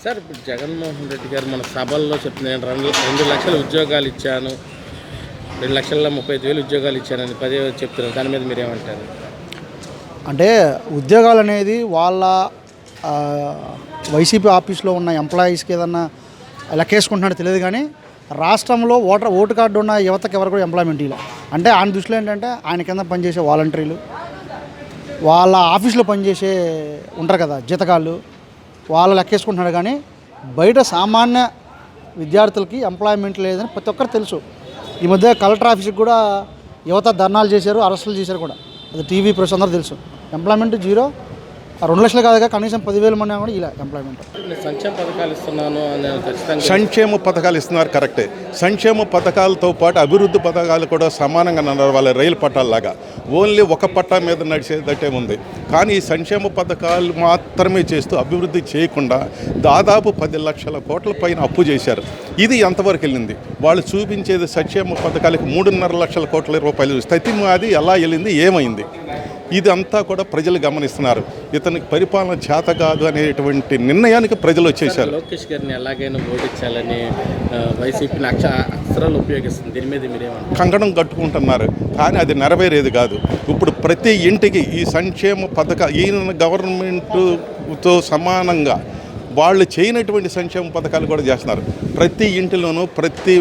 Sir ఇప్పుడు జగన్మోహన్ రెడ్డి గారు మన సభల్లో చెప్తున్నాను, 2 లక్షల ఉద్యోగాలు ఇచ్చాను, 2,35,000 ఉద్యోగాలు ఇచ్చానని పదే చెప్తున్నారు. దాని మీద మీరేమంటారు? అంటే ఉద్యోగాలు అనేది వాళ్ళ వైసీపీ ఆఫీస్లో ఉన్న ఎంప్లాయీస్కి ఏదన్నా లెక్కేసుకుంటున్నాడో తెలియదు, కానీ రాష్ట్రంలో ఓటు కార్డు ఉన్న యువతకి ఎవరు కూడా ఎంప్లాయ్మెంట్ ఇలా. అంటే ఆయన దృష్టిలో ఏంటంటే ఆయన కింద పనిచేసే వాలంటీర్లు, వాళ్ళ ఆఫీస్లో పనిచేసే ఉంటారు కదా జీతగాళ్ళు, వాళ్ళు లెక్కేసుకుంటున్నాడు. కానీ బయట సామాన్య విద్యార్థులకి ఎంప్లాయ్మెంట్ లేదని ప్రతి ఒక్కరు తెలుసు. ఈ మధ్య కలెక్టర్ ఆఫీస్కి కూడా యువత ధర్నాలు చేశారు, అరెస్టులు చేశారు కూడా. అది టీవీ ప్రెస్ అందరూ తెలుసు. Employment zero. 2 లక్షలు కాదుగా, కనీసం 10,000 మంది కూడా ఇలా ఎంప్లాయ్మెంట్. సంక్షేమ పథకాలు ఇస్తున్నాను అని ఖచ్చితంగా సంక్షేమ పథకాలు ఇస్తున్నారు, కరెక్టే. సంక్షేమ పథకాలతో పాటు అభివృద్ధి పథకాలు కూడా సమానంగా నడవాలి. రైలు పట్టాలలాగా ఓన్లీ ఒక పట్టా మీద నడిచేదట్టే ఉంది. కానీ ఈ సంక్షేమ పథకాలు మాత్రమే చేస్తూ అభివృద్ధి చేయకుండా దాదాపు 10 లక్షల కోట్ల పైన అప్పు చేశారు. ఇది ఎంతవరకు వెళ్ళింది? వాళ్ళు చూపించేది సంక్షేమ పథకాలకు 3.5 లక్షల కోట్ల రూపాయలు. స్థితి అది ఎలా వెళ్ళింది, ఏమైంది? ఇదంతా కూడా ప్రజలు గమనిస్తున్నారు. ఇతనికి పరిపాలన చేత కాదు అనేటువంటి నిర్ణయానికి ప్రజలు వచ్చేసారు. లోకేష్ గారిని ఎలాగైనా ఓడించాలని వైసీపీని అక్షరాలు ఉపయోగిస్తుంది. దీని మీద మీరేమంటారు? కంకణం కట్టుకుంటున్నారు, కానీ అది నెరవేరేది కాదు. ఇప్పుడు ప్రతి ఇంటికి ఈ సంక్షేమ ఈయన గవర్నమెంటుతో సమానంగా వాళ్ళు చేయనటువంటి సంక్షేమ పథకాలు కూడా చేస్తున్నారు. ప్రతి ఇంటిలోనూ ప్రతి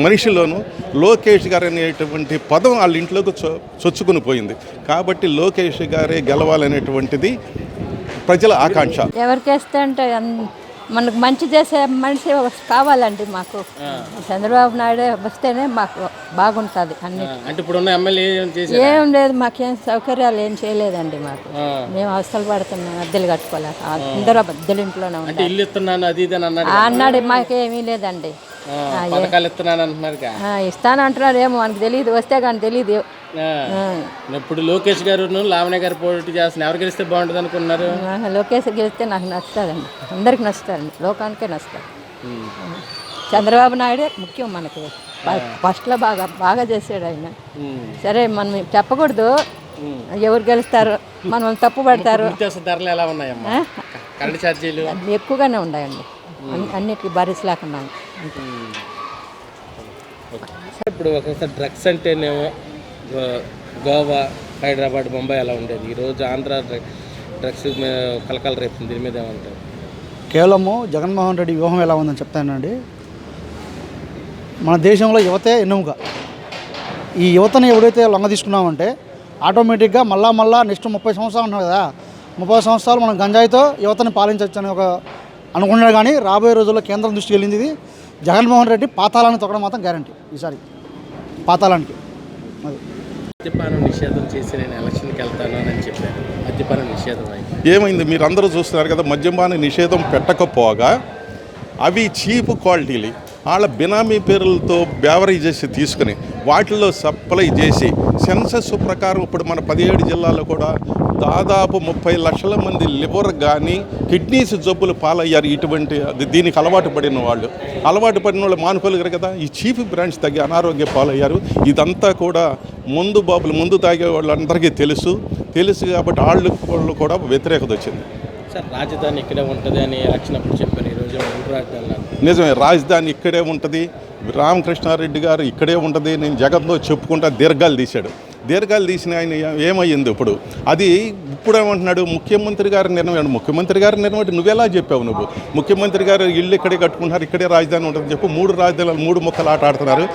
మనిషిలోనూ లోకేష్ గారు అనేటువంటి పదం వాళ్ళ ఇంట్లోకి చొచ్చుకుని పోయింది. కాబట్టి లోకేష్ గారే గెలవాలనేటువంటిది ప్రజల ఆకాంక్ష. ఎవరికేస్తే అంటే మనకు మంచి చేసే మనిషి కావాలండి. మాకు చంద్రబాబు నాయుడు వస్తేనే మాకు బాగుంటుంది. అన్ని అంటే ఇప్పుడున్న ఎమ్మెల్యే ఏం లేదు, మాకేం సౌకర్యాలు ఏం చేయలేదండి. మాకు మేము అవసరాలు పడుతున్నాం, అద్దెలు కట్టుకోలేక. అందరూ అద్దెలు ఇంట్లోనే ఉంటాం. ఇల్లు ఇస్తున్నాను అది ఇది అన్నాడు, మాకేమీ లేదండి. ఇస్తానంటున్నారు, ఏమో మనకు తెలియదు, వస్తే కానీ తెలియదు. ఇప్పుడు లోకేష్ గారు లావణ్య గారు పోటీ చేస్తున్నారు, ఎవరు గెలిస్తే బాగుంటుంది అనుకున్నారు? లోకేష్ గెలిస్తే నాకు నచ్చుతుందండి, అందరికి నచ్చుతారండి, లోకానికే నచ్చుతారు. చంద్రబాబు నాయుడే ముఖ్యం మనకు. ఫస్ట్లో బాగా చేసాడు ఆయన. సరే మనం చెప్పకూడదు ఎవరు గెలుస్తారు, మనం తప్పు పడతారు. ధరలు ఎలా ఉన్నాయమ్మా? కరెంట్ ఛార్జీలు ఎక్కువగానే ఉన్నాయండి, అన్నిటికీ భరించలేకున్నాను. ఇప్పుడు ఒకసారి డ్రగ్స్ అంటేనేమో గోవా, హైదరాబాద్, ముంబై అలా ఉండేది. ఈరోజు ఆంధ్ర డ్రగ్స్ కలకల రేపుతుంది. దీని మీద ఏమంటారు? కేవలము జగన్మోహన్ రెడ్డి వ్యూహం ఎలా ఉందని చెప్తానండి. మన దేశంలో యువతే ఎన్నుముగా. ఈ యువతని ఎవరైతే లొంగ తీసుకున్నామంటే ఆటోమేటిక్గా మళ్ళా నెక్స్ట్ 30 సంవత్సరాలు ఉన్నారు కదా, 30 సంవత్సరాలు మనం గంజాయితో యువతని పాలించవచ్చు అని ఒక అనుకున్నాడు. కానీ రాబోయే రోజుల్లో కేంద్రం దృష్టికి వెళ్ళింది. ఇది జగన్మోహన్ రెడ్డి పాతాళాన్ని తొక్కడం మాత్రం గ్యారంటీ. ఈసారి పాతాళానికి. అది మద్యపానం నిషేధం చేసి నేను ఎలక్షన్కి వెళ్తాను అని చెప్పాను. మద్యపానం నిషేధం ఏమైంది? మీరు అందరూ చూస్తున్నారు కదా, మద్యపాన నిషేధం పెట్టకపోగా అవి చీప్ క్వాలిటీలు వాళ్ళ బినామీ పేర్లతో బేవరేజెస్ తీసుకుని వాటిల్లో సప్లై చేసి సెన్సస్ ప్రకారం ఇప్పుడు మన 17 జిల్లాల్లో కూడా దాదాపు 30 లక్షల మంది లివర్ కానీ కిడ్నీస్ జబ్బులు పాలయ్యారు. ఇటువంటి దీనికి అలవాటు పడిన వాళ్ళు మానుకోలేరు కదా. ఈ చీఫ్ బ్రాండ్స్ తగ్గి అనారోగ్య పాలయ్యారు. ఇదంతా కూడా మందు తాగే వాళ్ళందరికీ తెలుసు కాబట్టి వాళ్ళు కూడా వ్యతిరేకత వచ్చింది. సార్ రాజధాని ఇక్కడే ఉంటుంది అని ఎలక్షన్ అప్పుడు చెప్పారు. ఈరోజు రాజధాని నిజమే, రాజధాని ఇక్కడే ఉంటుంది, రామకృష్ణారెడ్డి గారు ఇక్కడే ఉంటుంది నేను జగన్తో చెప్పుకుంటా దీర్ఘాలు తీసిన ఆయన ఏమయ్యింది? ఇప్పుడు ఏమంటున్నాడు? ముఖ్యమంత్రి గారి నిర్ణయం నువ్వెలా చెప్పావు? ముఖ్యమంత్రి గారు ఇల్లు ఇక్కడే కట్టుకుంటున్నారు, ఇక్కడే రాజధాని ఉంటుంది చెప్పు. 3 రాజధానులు 3 ముక్కలు ఆట ఆడుతున్నారు.